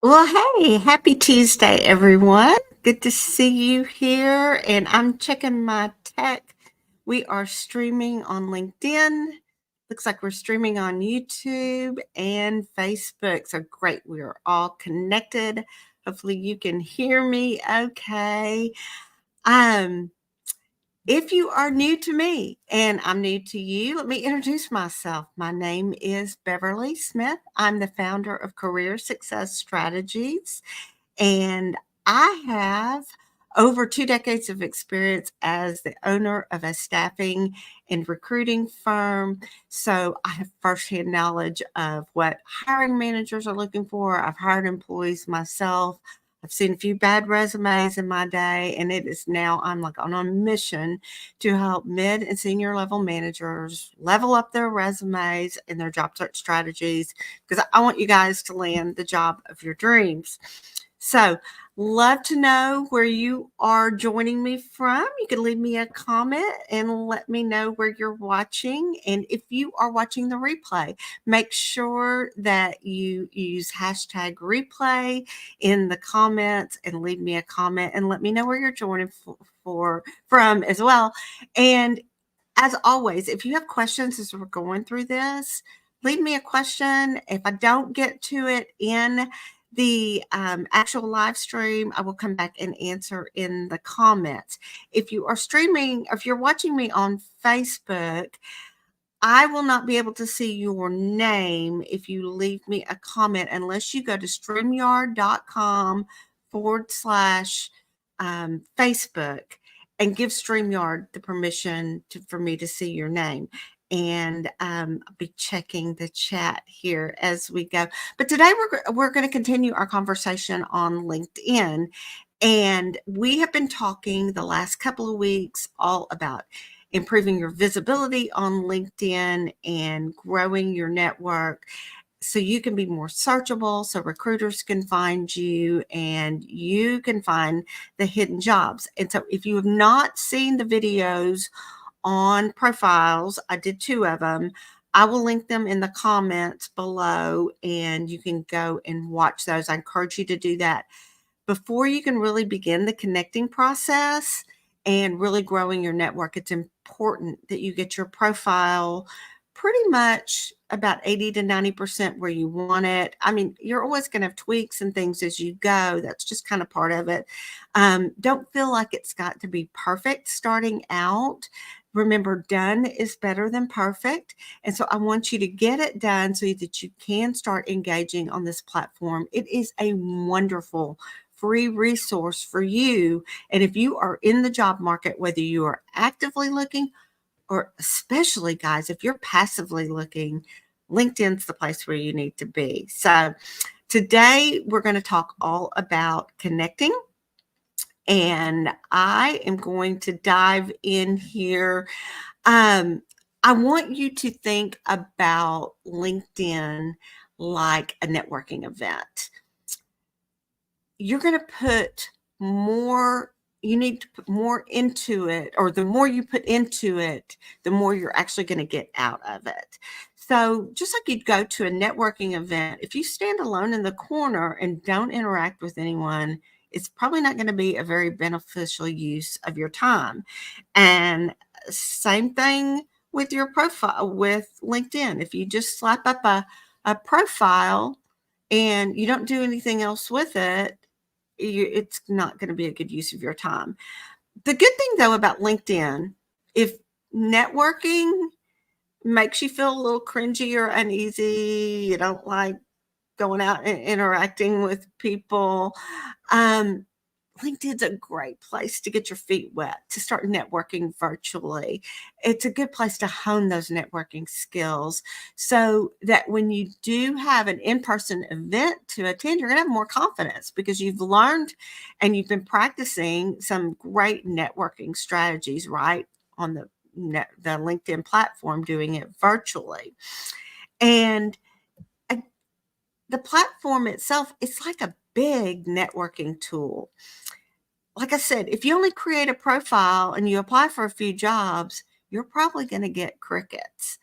Well, hey, happy Tuesday, everyone. Good to see you here. And I'm checking my tech. We are streaming on LinkedIn. Looks like we're streaming on YouTube and Facebook. So great. We are all connected. Hopefully you can hear me okay. Um, if you are new to me and I'm new to you, let me introduce myself. My name is Beverly Smith. I'm the founder of Career Success Strategies, and I have over 2 decades of experience as the owner of a staffing and recruiting firm. So I have firsthand knowledge of what hiring managers are looking for. I've hired employees myself. I've seen a few bad resumes in my day, and it is now I'm like on a mission to help mid and senior level managers level up their resumes and their job search strategies because I want you guys to land the job of your dreams. So, love to know where you are joining me from. You can leave me a comment and let me know where you're watching. And if you are watching the replay, make sure that you use hashtag replay in the comments and leave me a comment and let me know where you're joining from as well. And as always, if you have questions as we're going through this, leave me a question. If I don't get to it in the actual live stream, I will come back and answer in the comments. If you are streaming, if you're watching me on Facebook, I will not be able to see your name if you leave me a comment unless you go to streamyard.com/, Facebook and give StreamYard the permission for me to see your name. And I'll be checking the chat here as we go. But today we're going to continue our conversation on LinkedIn. And we have been talking the last couple of weeks all about improving your visibility on LinkedIn and growing your network so you can be more searchable, so recruiters can find you and you can find the hidden jobs. And so if you have not seen the videos on profiles, I did 2 of them. I will link them in the comments below and you can go and watch those. I encourage you to do that before you can really begin the connecting process and really growing your network. It's important that you get your profile pretty much about 80 to 90% where you want it. I mean, you're always going to have tweaks and things as you go. That's just kind of part of it. Don't feel like it's got to be perfect starting out. Remember, done is better than perfect. And so I want you to get it done so that you can start engaging on this platform. It is a wonderful free resource for you. And if you are in the job market, whether you are actively looking or especially, guys, if you're passively looking, LinkedIn's the place where you need to be. So today we're going to talk all about connecting. And I am going to dive in here. I want you to think about LinkedIn like a networking event. You're going to put more, you need to put more into it, or the more you put into it, the more you're actually going to get out of it. So just like you'd go to a networking event, if you stand alone in the corner and don't interact with anyone, it's probably not going to be a very beneficial use of your time. And same thing with your profile with LinkedIn. If you just slap up a profile and you don't do anything else with it, it's not going to be a good use of your time. The good thing, though, about LinkedIn, if networking makes you feel a little cringy or uneasy, you don't like going out and interacting with people, um, LinkedIn's a great place to get your feet wet, to start networking virtually. It's a good place to hone those networking skills so that when you do have an in-person event to attend, you're going to have more confidence because you've learned and you've been practicing some great networking strategies, right, on the LinkedIn platform, doing it virtually. And uh, the platform itself, it's like a big networking tool. Like I said, if you only create a profile and you apply for a few jobs, you're probably going to get crickets.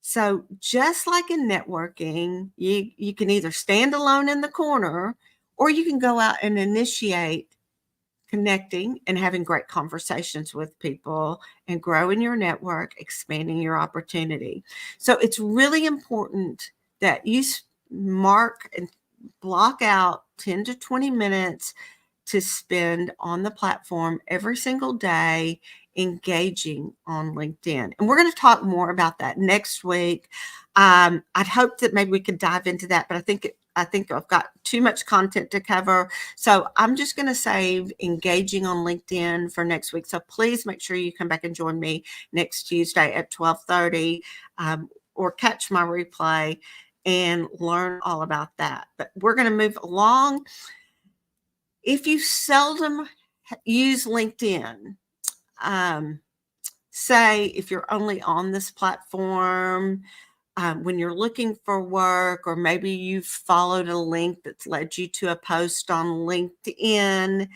So just like in networking, you can either stand alone in the corner or you can go out and initiate connecting and having great conversations with people and growing your network, expanding your opportunity. So it's really important that you mark and block out 10 to 20 minutes to spend on the platform every single day engaging on LinkedIn. And we're going to talk more about that next week. I'd hope that maybe we could dive into that, but I think I've got too much content to cover. So I'm just going to save engaging on LinkedIn for next week. So please make sure you come back and join me next Tuesday at 12:30, or catch my replay and learn all about that. But we're going to move along. If you seldom use LinkedIn, say if you're only on this platform when you're looking for work, or maybe you've followed a link that's led you to a post on LinkedIn,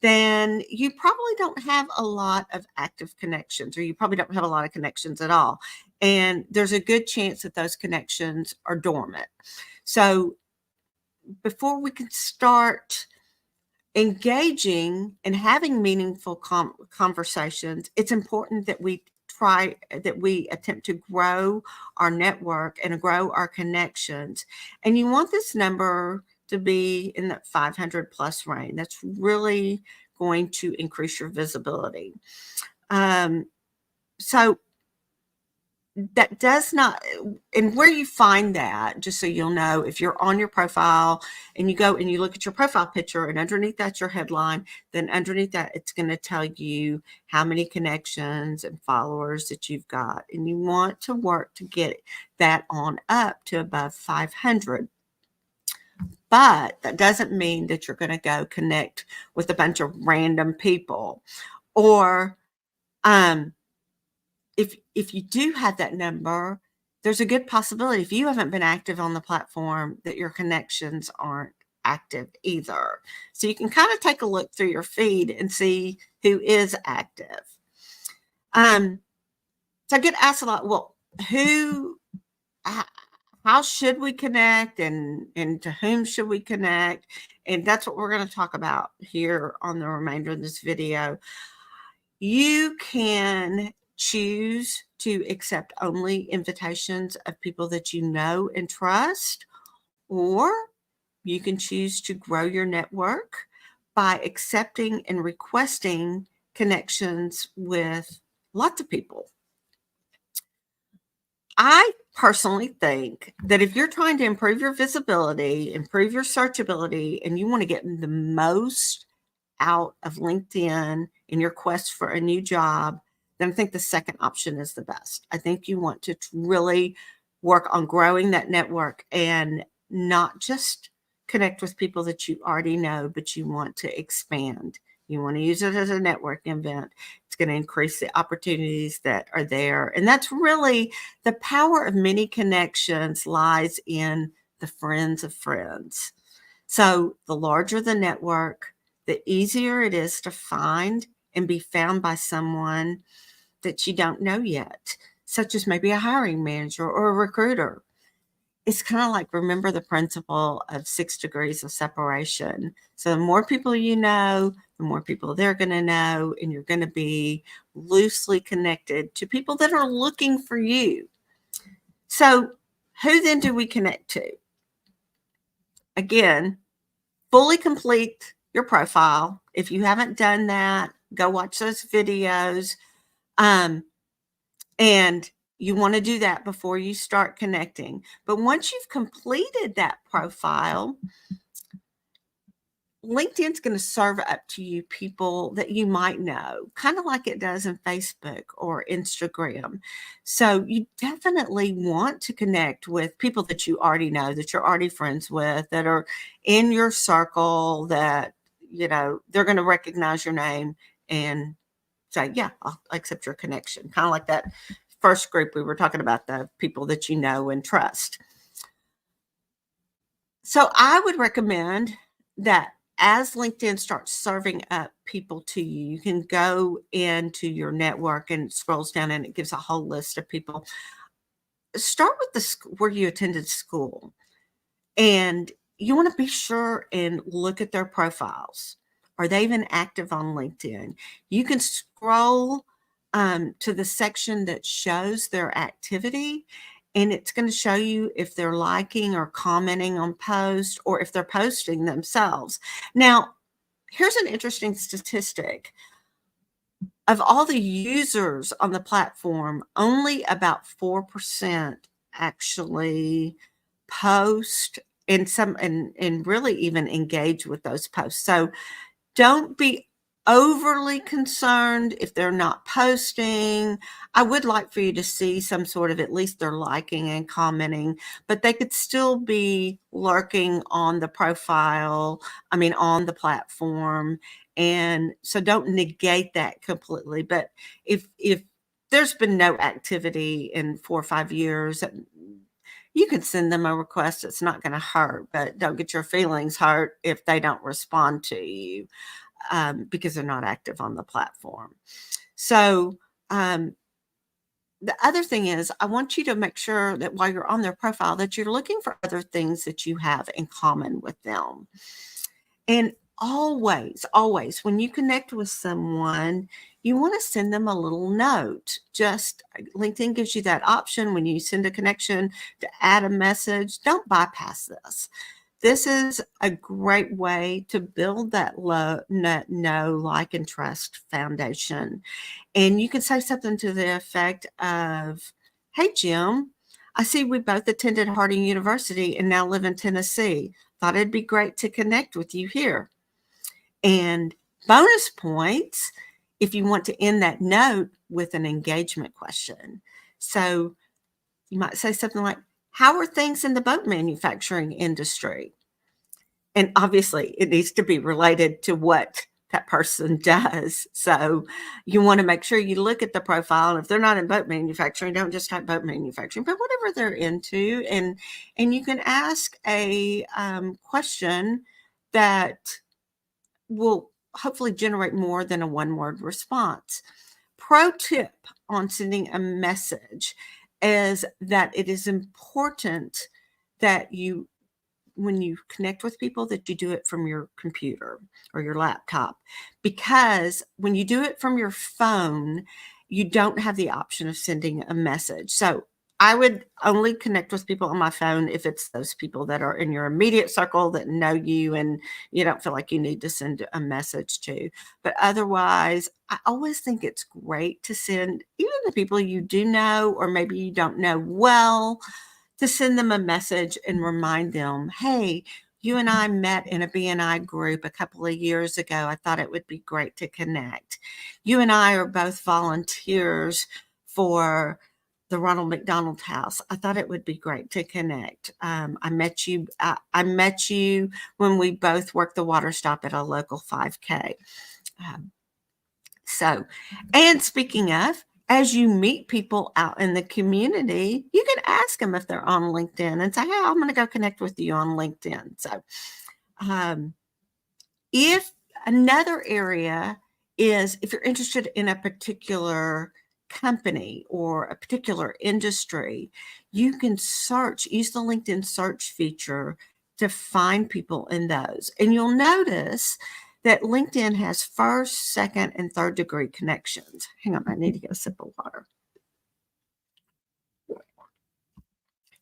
then you probably don't have a lot of active connections, or you probably don't have a lot of connections at all. And there's a good chance that those connections are dormant. So before we can start engaging and having meaningful conversations, it's important that we attempt to grow our network and grow our connections. And you want this number to be in that 500 plus range. That's really going to increase your visibility. So that does not, and where you find that, just so you'll know, if you're on your profile and you go and you look at your profile picture and underneath that's your headline, then underneath that it's going to tell you how many connections and followers that you've got, and you want to work to get that on up to above 500. But that doesn't mean that you're going to go connect with a bunch of random people, or if you do have that number, there's a good possibility, if you haven't been active on the platform, that your connections aren't active either. So you can kind of take a look through your feed and see who is active. So I get asked a lot, well, how should we connect, and to whom should we connect? And that's what we're going to talk about here on the remainder of this video. You can choose to accept only invitations of people that you know and trust, or you can choose to grow your network by accepting and requesting connections with lots of people. I personally think that if you're trying to improve your visibility, improve your searchability, and you want to get the most out of LinkedIn in your quest for a new job, then I think the second option is the best. I think you want to really work on growing that network and not just connect with people that you already know, but you want to expand. You want to use it as a networking event. It's going to increase the opportunities that are there. And that's really the power of many connections lies in the friends of friends. So the larger the network, the easier it is to find and be found by someone that you don't know yet, such as maybe a hiring manager or a recruiter. It's kind of like, remember the principle of 6 degrees of separation. So the more people you know, the more people they're going to know, and you're going to be loosely connected to people that are looking for you. So who then do we connect to? Again, fully complete your profile. If you haven't done that, go watch those videos. And you want to do that before you start connecting. But once you've completed that profile, LinkedIn's going to serve up to you people that you might know, kind of like it does in Facebook or Instagram. So you definitely want to connect with people that you already know, that you're already friends with, that are in your circle, that, you know, they're going to recognize your name and say, yeah, I'll accept your connection. Kind of like that first group we were talking about, the people that you know and trust. So I would recommend that as LinkedIn starts serving up people to you, you can go into your network and it scrolls down and it gives a whole list of people. start with where you attended school. And you want to be sure and look at their profiles. Are they even active on LinkedIn? You can scroll to the section that shows their activity, and it's going to show you if they're liking or commenting on posts or if they're posting themselves. Now, here's an interesting statistic. Of all the users on the platform, only about 4% actually post and really even engage with those posts. So don't be overly concerned if they're not posting. I would like for you to see some sort of, at least they're liking and commenting, but they could still be lurking on the profile, on the platform. And so don't negate that completely. But if there's been no activity in 4 or 5 years, you can send them a request. It's not going to hurt, but don't get your feelings hurt if they don't respond to you because they're not active on the platform. So the other thing is, I want you to make sure that while you're on their profile, that you're looking for other things that you have in common with them. And always, always, when you connect with someone, you want to send them a little note. Just LinkedIn gives you that option when you send a connection to add a message. Don't bypass this. This is a great way to build that know, like, and trust foundation. And you can say something to the effect of, "Hey, Jim, I see we both attended Harding University and now live in Tennessee. Thought it'd be great to connect with you here." And bonus points if you want to end that note with an engagement question. So you might say something like, "How are things in the boat manufacturing industry?" And obviously, it needs to be related to what that person does. So you want to make sure you look at the profile. And if they're not in boat manufacturing, don't just type boat manufacturing, but whatever they're into. And you can ask a question that will hopefully generate more than a one-word response. Pro tip on sending a message is that it is important that when you connect with people, that you do it from your computer or your laptop, because when you do it from your phone, you don't have the option of sending a message. So I would only connect with people on my phone if it's those people that are in your immediate circle that know you and you don't feel like you need to send a message to. But otherwise, I always think it's great to send even the people you do know or maybe you don't know well, to send them a message and remind them, "Hey, you and I met in a BNI group a couple of years ago. I thought it would be great to connect. You and I are both volunteers for the Ronald McDonald House. I thought it would be great to connect. I met you. I met you when we both worked the water stop at a local 5K." And speaking of, as you meet people out in the community, you can ask them if they're on LinkedIn and say, "Hey, I'm going to go connect with you on LinkedIn." So if another area is if you're interested in a particular company or a particular industry, you can use the LinkedIn search feature to find people in those. And you'll notice that LinkedIn has first, second, and third degree connections. Hang on, I need to get a sip of water.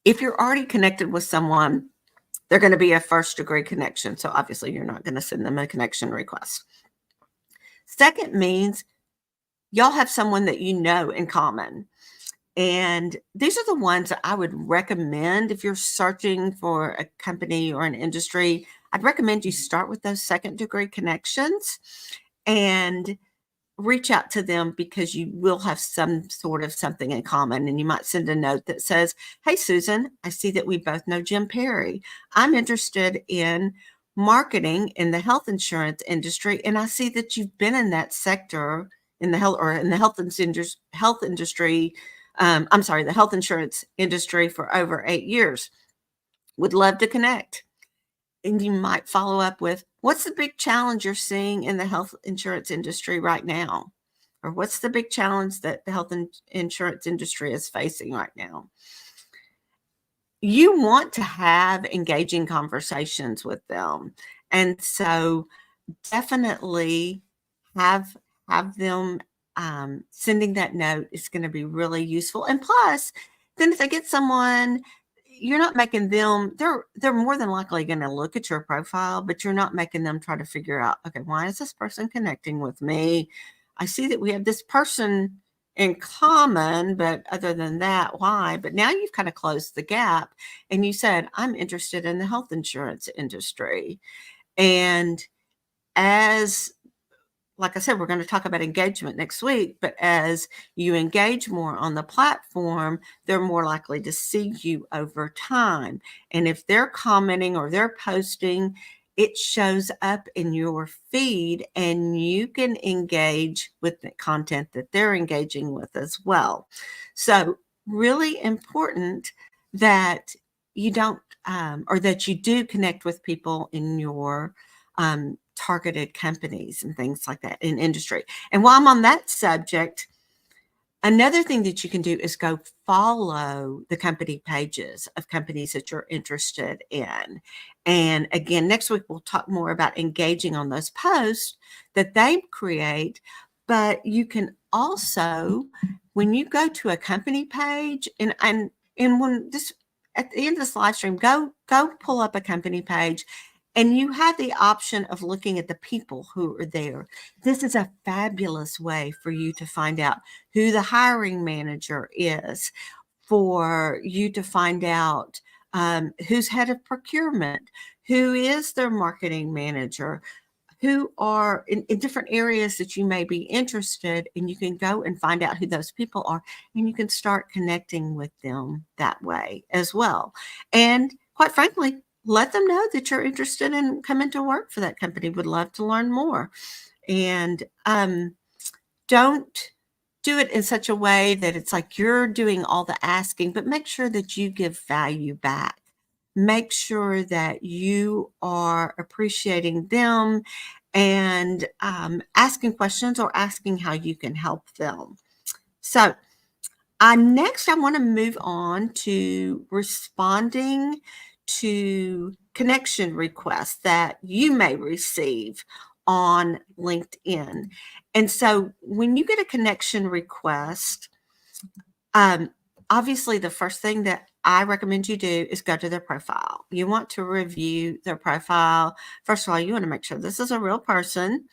If you're already connected with someone, they're going to be a first degree connection. So obviously you're not going to send them a connection request. Second means y'all have someone that you know in common. And these are the ones that I would recommend if you're searching for a company or an industry. I'd recommend you start with those second degree connections and reach out to them, because you will have some sort of something in common. And you might send a note that says, "Hey, Susan, I see that we both know Jim Perry. I'm interested in marketing in the health insurance industry, and I see that you've been in that sector in the health industry. The health insurance industry for over 8 years. Would love to connect." And you might follow up with, "What's the big challenge you're seeing in the health insurance industry right now?" Or, "What's the big challenge that the health insurance industry is facing right now?" you want to have engaging conversations with them. And so definitely have them sending that note is going to be really useful. And plus, then if they get someone, you're not making them, they're more than likely going to look at your profile, but you're not making them try to figure out, okay, why is this person connecting with me? I see that we have this person in common, but other than that, why? But now you've kind of closed the gap and you said, I'm interested in the health insurance industry. And as like I said, we're going to talk about engagement next week, but as you engage more on the platform, they're more likely to see you over time. And if they're commenting or they're posting, it shows up in your feed and you can engage with the content that they're engaging with as well. So really important that you don't, or that you do connect with people in your targeted companies and things like that in industry. And while I'm on that subject, another thing that you can do is go follow the company pages of companies that you're interested in. And again, next week we'll talk more about engaging on those posts that they create. But you can also, when you go to a company page, and when this at the end of this live stream, go pull up a company page. And you have the option of looking at the people who are there. This is a fabulous way for you to find out who the hiring manager is, for you to find out who's head of procurement, who is their marketing manager, who are in different areas that you may be interested in. You can go and find out who those people are, and you can start connecting with them that way as well. And quite frankly, let them know that you're interested in coming to work for that company. Would love to learn more. And don't do it in such a way that it's like you're doing all the asking, but make sure that you give value back. Make sure that you are appreciating them and asking questions or asking how you can help them. So next, I want to move on to responding to connection requests that you may receive on LinkedIn. And so when you get a connection request, obviously the first thing that I recommend you do is go to their profile. You want to review their profile. First of all, you want to make sure this is a real person.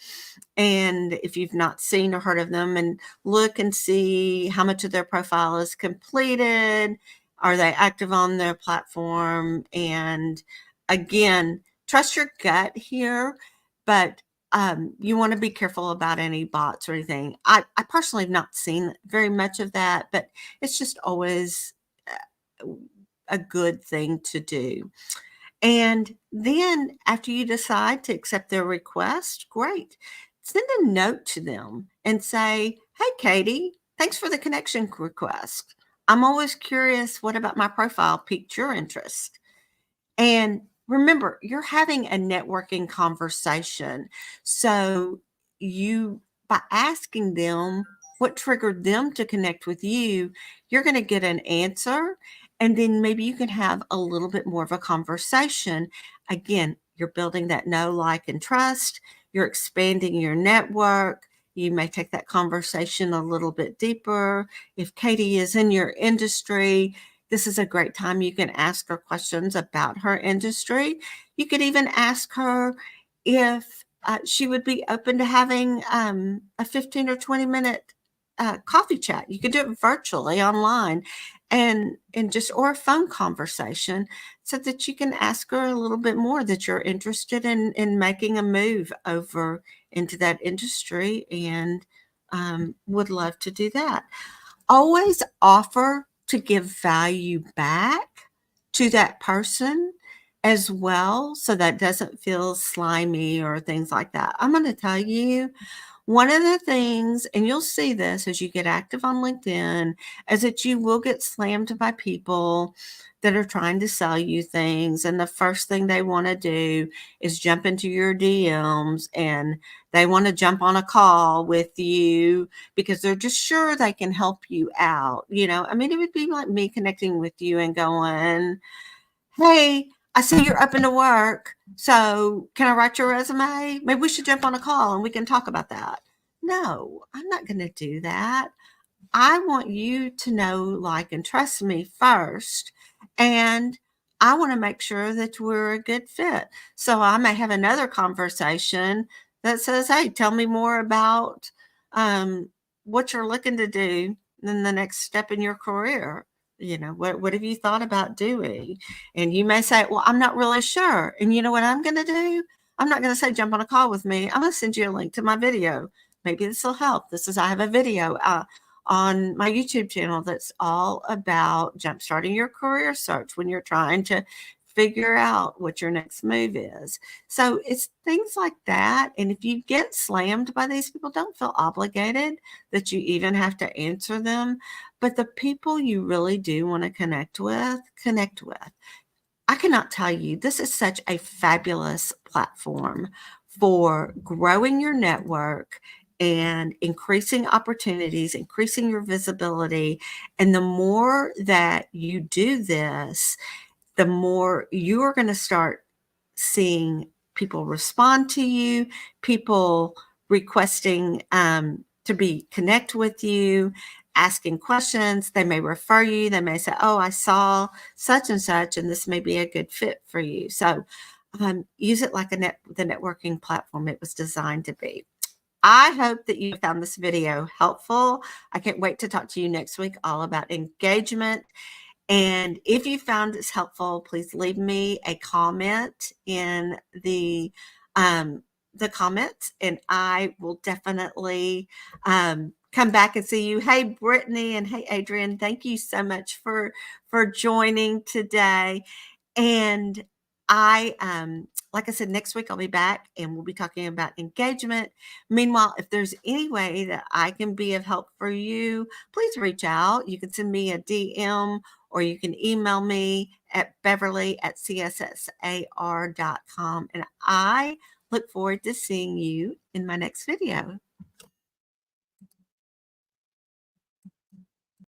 And if you've not seen or heard of them, and look and see how much of their profile is completed. Are they active on their platform? And again, trust your gut here, but you want to be careful about any bots or anything. I personally have not seen very much of that, but it's just always a good thing to do. And then after you decide to accept their request, great. Send a note to them and say, hey, Katie, thanks for the connection request. I'm always curious, what about my profile piqued your interest? And remember, you're having a networking conversation. So by asking them what triggered them to connect with you, you're going to get an answer. And then maybe you can have a little bit more of a conversation. Again, you're building that know, like, and trust. You're expanding your network. You may take that conversation a little bit deeper. If Katie is in your industry, this is a great time. You can ask her questions about her industry. You could even ask her if she would be open to having a 15 or 20-minute coffee chat. You could do it virtually online and just, or a phone conversation, so that you can ask her a little bit more, that you're interested in making a move over into that industry and would love to do that. Always offer to give value back to that person as well, so that doesn't feel slimy or things like that. I'm going to tell you, One of the things, and you'll see this as you get active on LinkedIn, is that you will get slammed by people that are trying to sell you things. And the first thing they want to do is jump into your DMs, and they want to jump on a call with you because they're just sure they can help you out. I mean, it would be like me connecting with you and going, hey, I see you're up into work. So can I write your resume? Maybe we should jump on a call and we can talk about that. No, I'm not going to do that. I want you to know, like, and trust me first. And I want to make sure that we're a good fit. So I may have another conversation that says, hey, tell me more about um, what you're looking to do in the next step in your career. What have you thought about doing? And you may say, well, I'm not really sure. And you know what I'm going to do? I'm not going to say, jump on a call with me. I'm going to send you a link to my video. Maybe this will help. I have a video on my YouTube channel that's all about jumpstarting your career search when you're trying to figure out what your next move is. So it's things like that. And if you get slammed by these people, don't feel obligated that you even have to answer them. But the people you really do want to connect with, connect with. I cannot tell you, this is such a fabulous platform for growing your network and increasing opportunities, increasing your visibility. And the more that you do this, the more you are going to start seeing people respond to you, people requesting to be connect with you, asking questions. They may refer you. They may say, oh, I saw such and such, and this may be a good fit for you. So use it like the networking platform it was designed to be. I hope that you found this video helpful. I can't wait to talk to you next week all about engagement. And if you found this helpful, please leave me a comment in the comments, and I will definitely come back and see you. Hey, Brittany, and hey, Adrian, thank you so much for joining today. And like I said, next week I'll be back and we'll be talking about engagement. Meanwhile, if there's any way that I can be of help for you, please reach out. You can send me a DM or you can email me at beverly@cssar.com. And I look forward to seeing you in my next video.